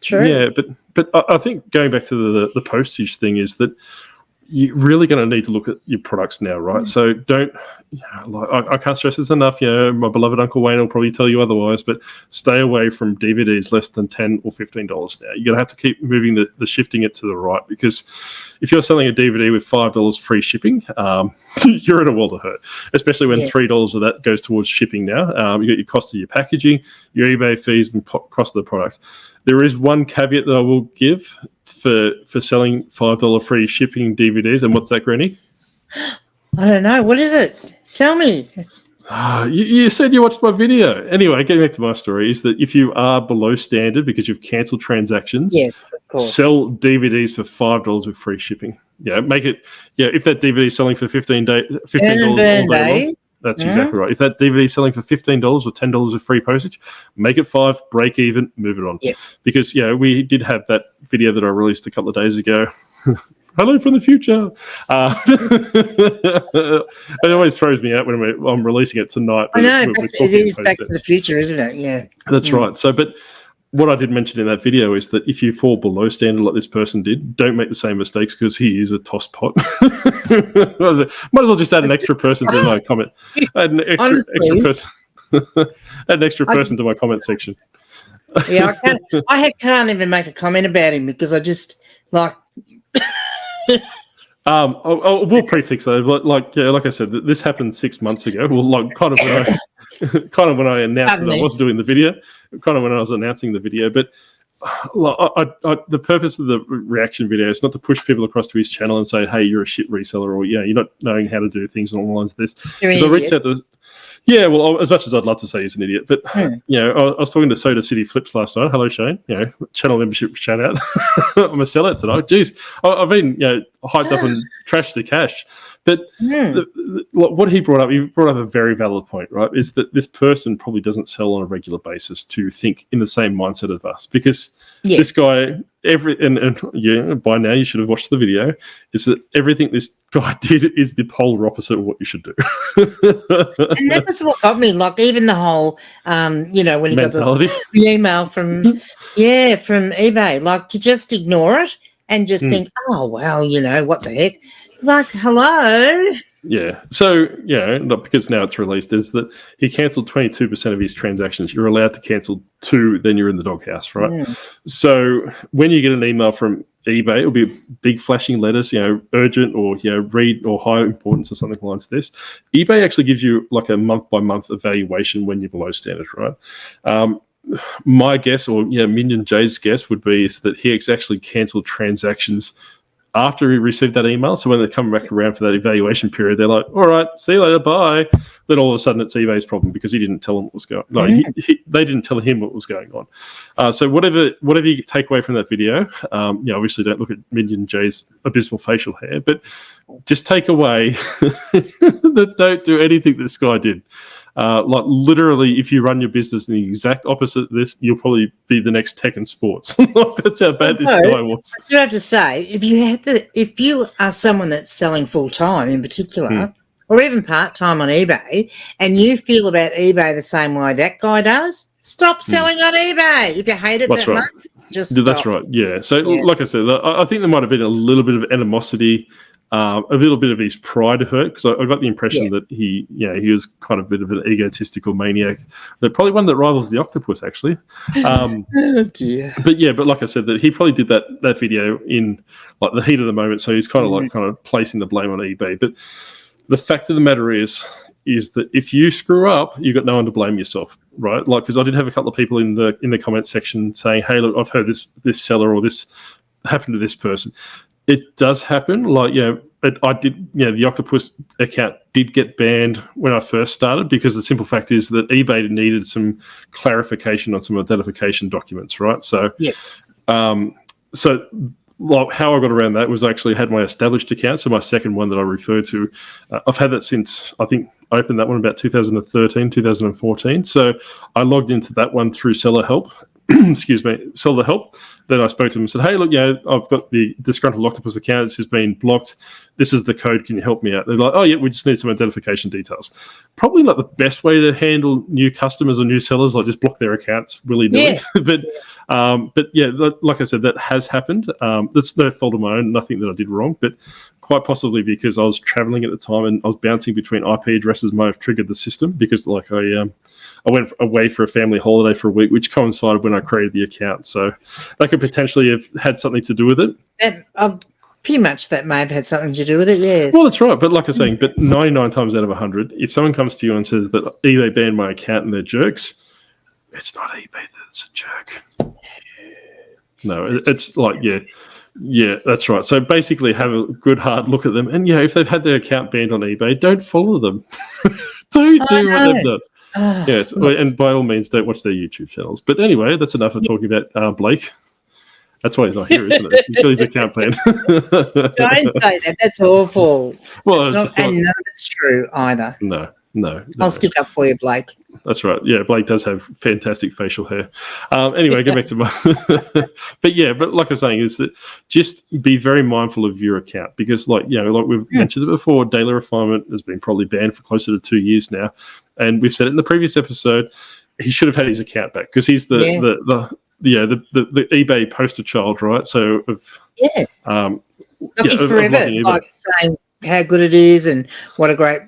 True. Yeah, but I think going back to the postage thing is that you're really going to need to look at your products now, right? So don't, I can't stress this enough. My beloved Uncle Wayne will probably tell you otherwise, but stay away from DVDs less than $10 or $15 now. You're going to have to keep moving the shifting it to the right, because if you're selling a DVD with $5 free shipping, you're in a world of hurt, especially when $3 of that goes towards shipping now. You got your cost of your packaging, your eBay fees, and cost of the product. There is one caveat that I will give for selling $5 free shipping DVDs. And what's that, Granny? I don't know. What is it? Tell me. You said you watched my video. Anyway, getting back to my story is that if you are below standard because you've cancelled transactions, yes, of course, sell DVDs for $5 with free shipping. Yeah, make it. Yeah, if that DVD is selling for $15 all day long, that's exactly right. If that DVD is selling for $15 or $10 with free postage, make it $5, break even, move it on. Yep. Because we did have that video that I released a couple of days ago. Hello from the future. It always throws me out when I'm releasing it tonight. I know, but it is Back to the Future, isn't it? Yeah. That's right. So, but what I did mention in that video is that if you fall below standard like this person did, don't make the same mistakes, because he is a tosspot. Might as well just add an extra person to my comment. Add an extra person. Add an extra person to my comment section. Yeah, I can't even make a comment about him because I just like. We'll prefix though. Like I said, this happened 6 months ago. Well, kind of when I announced that I was doing the video, kind of when I was announcing the video. But the purpose of the reaction video is not to push people across to his channel and say, "Hey, you're a shit reseller," or you're not knowing how to do things along the lines of this. I reached out to. Yeah, well, as much as I'd love to say he's an idiot, but I was talking to Soda City Flips last night. Hello, Shane. Channel membership shout out. I'm a sellout tonight. Jeez, I've been hyped up and trashed to cash. But what he brought up a very valid point, right? Is that this person probably doesn't sell on a regular basis to think in the same mindset of us, because this guy, by now you should have watched the video, is that everything this guy did is the polar opposite of what you should do. And that was what got me, like even the whole, when you mentality. Got the email from eBay, like to just ignore it and just think, oh, well, what the heck? Like, hello. Yeah. So, not because now it's released, is that he cancelled 22% of his transactions. You're allowed to cancel 2, then you're in the doghouse, right? Mm. So when you get an email from eBay, it'll be big flashing letters, urgent or, read or high importance or something like this. eBay actually gives you like a month-by-month evaluation when you're below standard, right? My guess, or Minion Jay's guess, would be is that he actually cancelled transactions after he received that email. So when they come back around for that evaluation period, they're like, all right, see you later, bye. Then all of a sudden it's eBay's problem because he didn't tell them what was going on. No, they didn't tell him what was going on. So whatever you take away from that video, obviously don't look at Minion Jay's abysmal facial hair, but just take away that don't do anything this guy did. Like literally, if you run your business in the exact opposite of this, you'll probably be the next tech and sports. That's how bad this guy was. I do have to say, if you are someone that's selling full time in particular, or even part time on eBay, and you feel about eBay the same way that guy does, stop selling on eBay. If you hate it that much, just stop. That's right. Yeah. So, like I said, I think there might have been a little bit of animosity. A little bit of his pride hurt, because I got the impression that he was kind of a bit of an egotistical maniac. That probably one that rivals the octopus, actually. Oh dear. But like I said, that he probably did that video in like the heat of the moment, so he's kind of placing the blame on eBay. But the fact of the matter is that if you screw up, you've got no one to blame yourself, right? Like, because I did have a couple of people in the comment section saying, "Hey, look, I've heard this seller or this happened to this person." It does happen. But I did, the Octopus account did get banned when I first started, because the simple fact is that eBay needed some clarification on some identification documents, right? So, how I got around that was I actually had my established account, so my second one that I refer to. I've had that since, I think, I opened that one about 2013, 2014. So I logged into that one through Seller Help. Seller Help. then I spoke to them and said, hey, look, I've got the disgruntled Octopus account. It's just been blocked. This is the code. Can you help me out? They're like, oh, yeah, we just need some identification details. Probably not the best way to handle new customers or new sellers, like just block their accounts willy-nilly. Yeah. but yeah, like I said, that has happened. That's no fault of my own, nothing that I did wrong, but quite possibly because I was traveling at the time and I was bouncing between IP addresses might have triggered the system because like I went away for a family holiday for a week, which coincided when I created the account. So that could potentially have had something to do with it. Pretty much that may have had something to do with it, yes. Well, that's right. But like I was saying, but 99 times out of 100, if someone comes to you and says that eBay banned my account and they're jerks, it's not eBay that's a jerk. No, it's like, yeah, that's right. So basically have a good hard look at them. And, if they've had their account banned on eBay, don't follow them. Don't do what they've done. Yes, and by all means, don't watch their YouTube channels. But anyway, that's enough of talking about Blake. That's why he's not here, isn't it? He's got his account banned. Don't say that. That's awful. Well, and none of it's true either. No. I'll stick up for you, Blake. That's right. Yeah, Blake does have fantastic facial hair. Anyway, go back to my... but like I was saying, is that just be very mindful of your account because, like we've mentioned it before, daily refinement has been probably banned for closer to 2 years now. And we've said it in the previous episode, he should have had his account back because he's the eBay poster child, right? So, he's forever like saying how good it is and what a great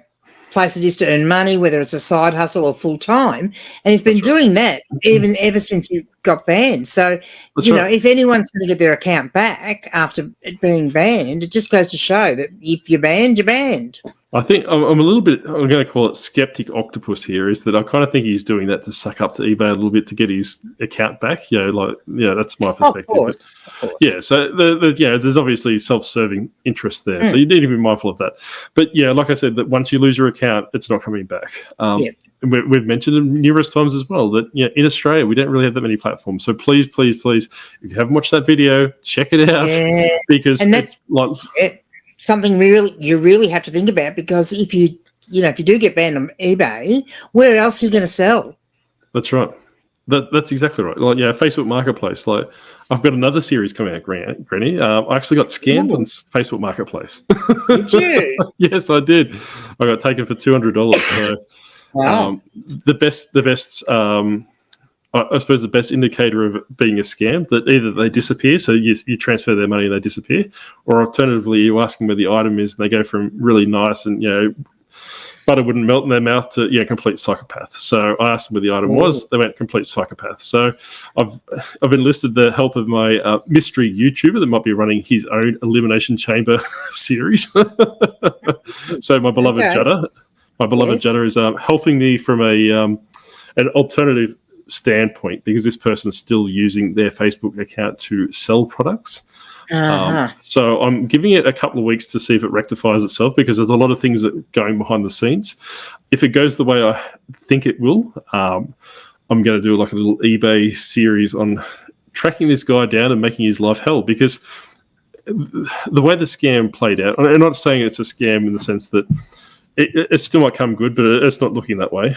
place it is to earn money, whether it's a side hustle or full time. And he's been doing that ever since he got banned. So, if anyone's going to get their account back after it being banned, it just goes to show that if you're banned, you're banned. I think I'm a little bit, I'm going to call it skeptic octopus here, is that I kind of think he's doing that to suck up to eBay a little bit to get his account back. That's my perspective. Of course. Yeah, so there's obviously self-serving interest there. So you need to be mindful of that. But like I said, that once you lose your account, it's not coming back. We've mentioned it numerous times as well that in Australia we don't really have that many platforms. So please, if you haven't watched that video, check it out because that's something you really have to think about because if you do get banned on eBay, where else are you going to sell? That's right. That's exactly right. Like Facebook Marketplace. Like I've got another series coming out, Granny. I actually got scammed on Facebook Marketplace. Did you? Yes, I did. I got taken for $200. So wow. The best. I suppose the best indicator of being a scam that either they disappear, so you transfer their money and they disappear, or alternatively you ask them where the item is and they go from really nice and butter wouldn't melt in their mouth to complete psychopath. So I asked them where the item was, they went complete psychopath. So I've enlisted the help of my mystery YouTuber that might be running his own Elimination Chamber series. So my beloved Judder is helping me from an alternative standpoint because this person's still using their Facebook account to sell products. So I'm giving it a couple of weeks to see if it rectifies itself because there's a lot of things that are going behind the scenes. If it goes the way I think it will, I'm going to do like a little eBay series on tracking this guy down and making his life hell because the way the scam played out, I'm not saying it's a scam in the sense that it still might come good, but it's not looking that way.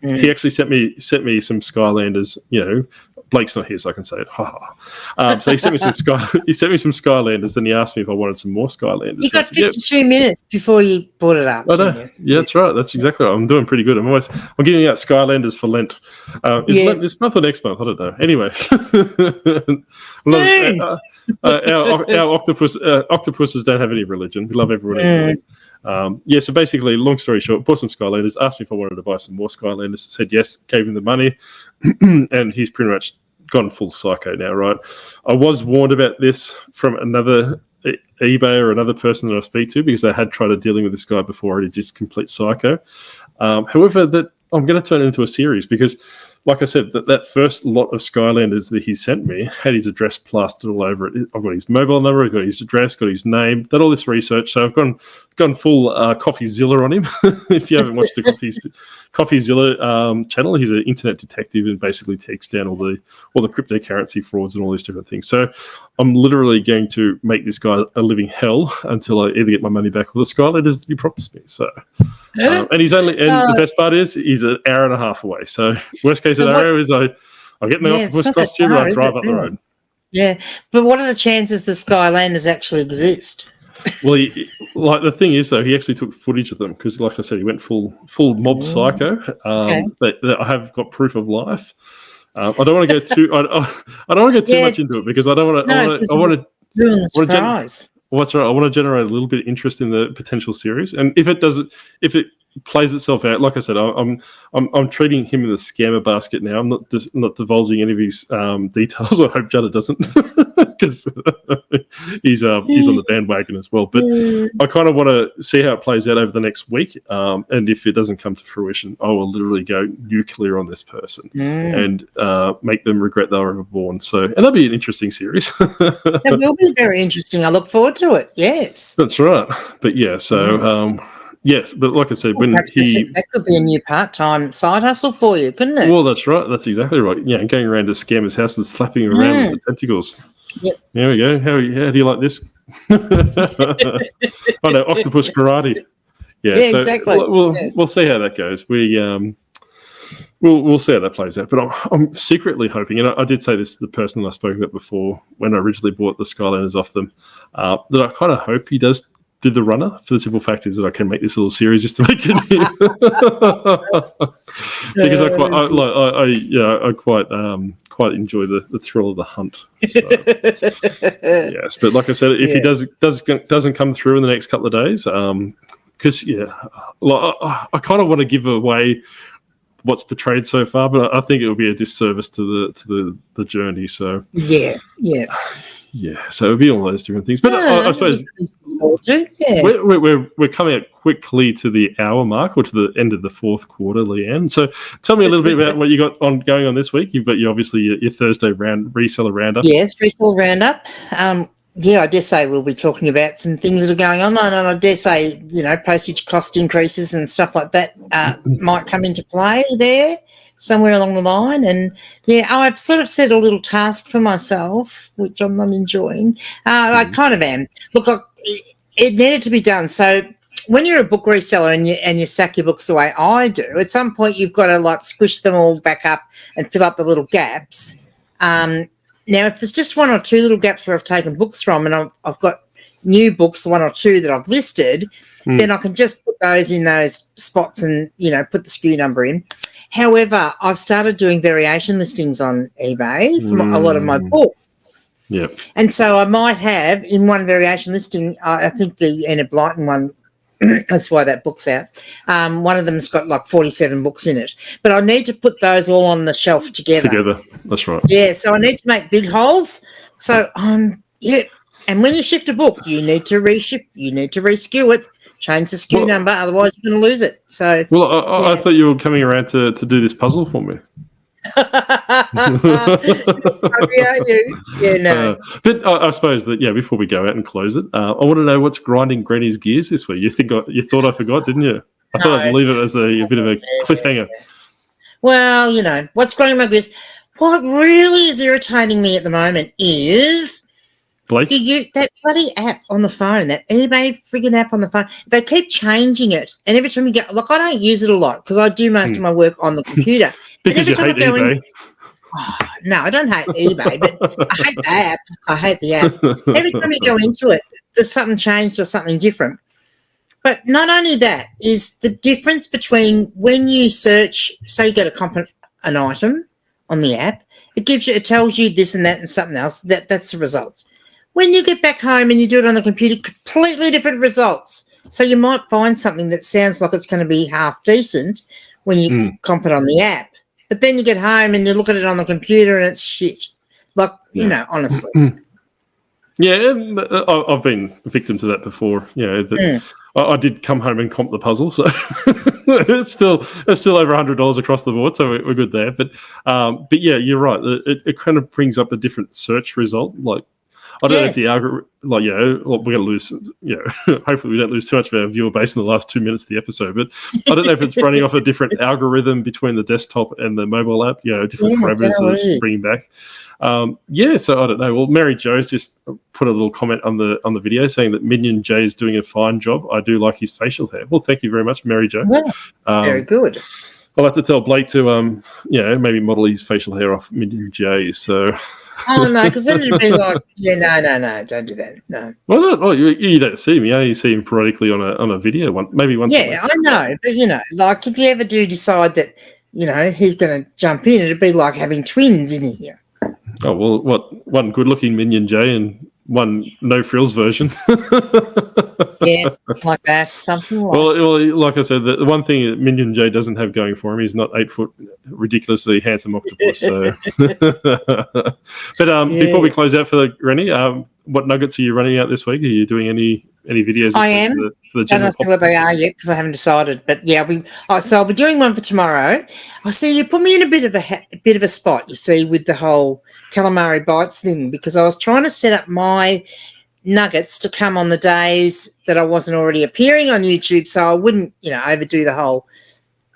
He actually sent me some Skylanders. Blake's not here, so I can say it. So he sent me some Skylanders. Then he asked me if I wanted some more Skylanders. You got 52 minutes before you brought it up. Yeah, that's right. That's exactly right. I'm doing pretty good. I'm giving out Skylanders for Lent. Is Lent this month or next month? I don't know. Anyway, our octopuses don't have any religion. We love everyone equally. So basically, long story short, bought some Skylanders, asked me if I wanted to buy some more Skylanders, said yes, gave him the money, and he's pretty much gone full psycho now, right? I was warned about this from another eBay or another person that I speak to because I had tried dealing with this guy before and he's just complete psycho. However, that I'm going to turn it into a series because, like I said, that first lot of Skylanders that he sent me had his address plastered all over it. I've got his mobile number, I've got his address, got his name, done all this research. So I've gone full CoffeeZilla on him. If you haven't watched the CoffeeZilla channel, he's an internet detective and basically takes down all the cryptocurrency frauds and all these different things. So I'm literally going to make this guy a living hell until I either get my money back or the Skylanders that he promised me. So, and the best part is he's an hour and a half away. So worst case scenario is I get in the octopus costume and I drive up the road. Yeah, but what are the chances the Skylanders actually exist? Well, like the thing is, though, he actually took footage of them because, like I said, he went full mob psycho. Okay. That I have got proof of life. I don't want to go too. I don't want to go too much into it because I don't want to. No, I want to ruin the surprise. What's right? I want to generate a little bit of interest in the potential series, and if it plays itself out, like I said, I'm treating him in the scammer basket now. I'm not divulging any of his details. I hope Jada doesn't, because he's on the bandwagon as well. But I kind of want to see how it plays out over the next week, and if it doesn't come to fruition, I will literally go nuclear on this person and make them regret they were ever born. So, and that'll be an interesting series. That will be very interesting. I look forward to it. Yes, that's right. But yeah, so. Yes, but like I said, that could be a new part-time side hustle for you, couldn't it? Well, that's right. That's exactly right. Yeah, going around to scammers' houses, slapping around with the tentacles. Yep. There we go. How do you like this? Oh no, octopus karate. Yeah, so exactly. We'll see how that goes. We'll see how that plays out. But I'm secretly hoping, and I did say this to the person I spoke about before when I originally bought the Skylanders off them, that I kind of hope he does do the runner, for the simple fact is that I can make this little series just to make it because I quite enjoy the thrill of the hunt. So, yes, but like I said, if he doesn't come through in the next couple of days, because I kind of want to give away what's portrayed so far, but I think it will be a disservice to the journey. So yeah. So it'll be all those different things. But I suppose we're coming up quickly to the hour mark, or to the end of the fourth quarter, Leanne. So tell me a little bit about what you got going on this week. You've got obviously your Thursday reseller roundup. Yes, reseller roundup. I dare say we'll be talking about some things that are going on, and I dare say, postage cost increases and stuff like that might come into play there somewhere along the line. And I've sort of set a little task for myself, which I'm not enjoying. I kind of am. Look, it needed to be done. So when you're a book reseller and you stack your books the way I do, at some point you've got to squish them all back up and fill up the little gaps. Now, if there's just one or two little gaps where I've taken books from and I've got new books, one or two that I've listed, then I can just put those in those spots and, put the SKU number in. However, I've started doing variation listings on eBay for a lot of my books. Yeah. And so I might have in one variation listing, I think the Enid Blyton one, that's why that book's out. One of them's got 47 books in it. But I need to put those all on the shelf together. That's right. Yeah, so I need to make big holes. So, and when you shift a book, you need to reshift, you need to reskew it. Change the SKU number, otherwise you're going to lose it. So, I thought you were coming around to do this puzzle for me. No. But I suppose that before we go out and close it, I want to know what's grinding Granny's gears this week. You thought I forgot, didn't you? I thought I'd leave it as a bit of a cliffhanger. Well, what's grinding my gears? What really is irritating me at the moment is Blake? That bloody app on the phone, that eBay friggin' app on the phone, they keep changing it. And every time you get, I don't use it a lot because I do most of my work on the computer. Because you hate eBay. No, I don't hate eBay, but I hate the app. I hate the app. Every time you go into it, there's something changed or something different. But not only that, is the difference between when you search, say you get an item on the app, it tells you this and that and something else. That's the results. When you get back home and you do it on the computer, completely different results. So you might find something that sounds like it's going to be half decent when you comp it on the app. But then you get home and you look at it on the computer and it's shit. Honestly. Yeah, I've been a victim to that before. I did come home and comp the puzzle, so it's still over $100 across the board, so we're good there. But yeah, you're right. It kind of brings up a different search result. I don't know if the algorithm, we're going to lose, hopefully we don't lose too much of our viewer base in the last 2 minutes of the episode, but I don't know if it's running off a different algorithm between the desktop and the mobile app, different parameters that it's bringing back. So I don't know. Well, Mary Jo's just put a little comment on the video saying that Minion J is doing a fine job. I do like his facial hair. Well, thank you very much, Mary Jo. Yeah, very good. I'll have to tell Blake to, maybe model his facial hair off Minion J. So, Oh, no, because then it'd be like, yeah, no, don't do that. No. Well, you don't see me. You see him periodically on a video, maybe once a week. Yeah, I know. But, like if you ever do decide that, he's going to jump in, it'd be like having twins in here. Oh, well, what? One good-looking Minion J and one no-frills version. Yeah, like that, something like that. Well, like I said, the one thing that Minion J doesn't have going for him, he's not 8 foot, ridiculously handsome octopus. So, but before we close out for Rennie, what nuggets are you running out this week? Are you doing any videos? I am. For the I don't know where they are yet because I haven't decided. But yeah, so I'll be doing one for tomorrow. I see you put me in a bit of a spot. You see, with the whole calamari bites thing, because I was trying to set up my nuggets to come on the days that I wasn't already appearing on YouTube, so I wouldn't, overdo the whole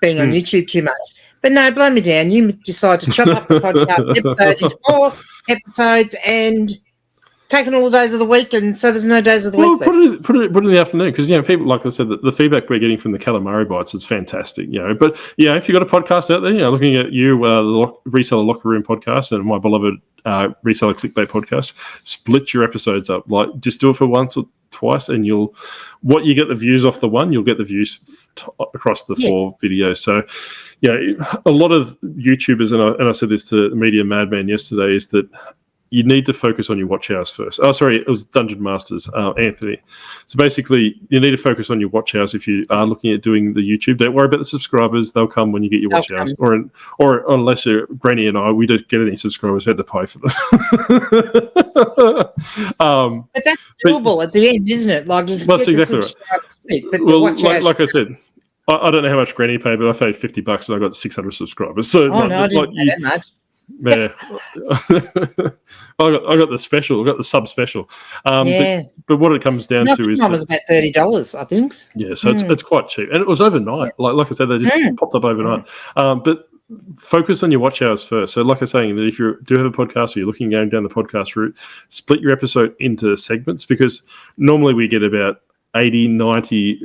being on YouTube too much. But no, blow me down. You decide to chop up the podcast episode into 4 episodes and taking all the days of the week, and so there's no days of the week left. Put it in the afternoon, because people, like I said, the feedback we're getting from the calamari bites is fantastic. But if you've got a podcast out there, looking at you, the Reseller Locker Room podcast and my beloved Reseller Clickbait podcast, split your episodes up. Like, just do it for once or twice, and what you get the views off the one, you'll get the views across the 4 videos. So, a lot of YouTubers, and I said this to Media Madman yesterday, is that you need to focus on your watch hours first. Oh, sorry, it was Dungeon Masters, Anthony. So basically, you need to focus on your watch hours if you are looking at doing the YouTube. Don't worry about the subscribers; they'll come when you get your watch hours. Or unless you're Granny and I, we don't get any subscribers. We had to pay for them. But that's doable at the end, isn't it? Like, you that's get exactly right. Like I said, I don't know how much Granny paid, but I paid $50 and I got 600 subscribers. So, I didn't pay that much. Yeah, I got the special. I got the sub special. But what it comes down to is mine was about $30, I think. Yeah, so it's quite cheap, and it was overnight. Like I said, they just popped up overnight. But focus on your watch hours first. So, like I was saying, that if you do have a podcast or you're looking going down the podcast route, split your episode into segments, because normally we get about 80, 90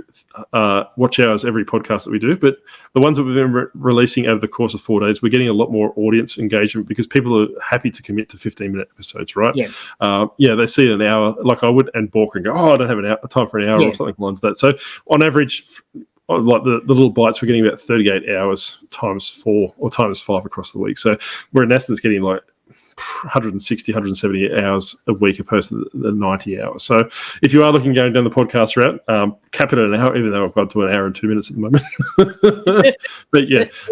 watch hours every podcast that we do, but the ones that we've been releasing over the course of 4 days, we're getting a lot more audience engagement because people are happy to commit to 15-minute episodes, right? They see an hour, like I would, and balk and go, I don't have time for an hour or something like that. So on average, like the little bites, we're getting about 38 hours times 4 or times 5 across the week. So we're in essence getting like 160, 170 hours a week opposed to the 90 hours. So if you are looking going down the podcast route, cap it at an hour, even though I've got to an hour and 2 minutes at the moment.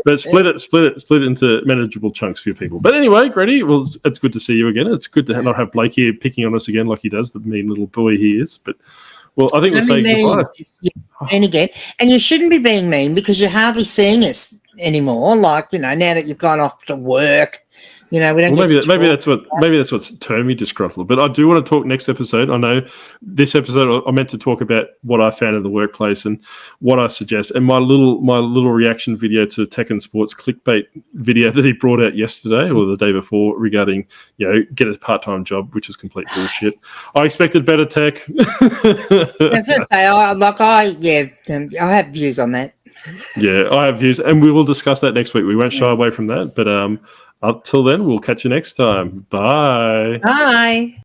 but split it into manageable chunks for your people. But anyway, Grady, well, it's good to see you again. It's good to not have Blake here picking on us again like he does, the mean little boy he is. But well, I think we'll say goodbye. And again, and you shouldn't be being mean because you're hardly seeing us anymore. Like, now that you've gone off to work. We don't. Well, maybe that's what's turned me disgruntled. But I do want to talk next episode. I know this episode I meant to talk about what I found in the workplace and what I suggest, and my little reaction video to Tech and Sports clickbait video that he brought out yesterday or the day before regarding get a part-time job, which is complete bullshit. I expected better tech. I was going to say, I have views on that. Yeah, I have views, and we will discuss that next week. We won't shy away from that, but until then, we'll catch you next time. Bye. Bye.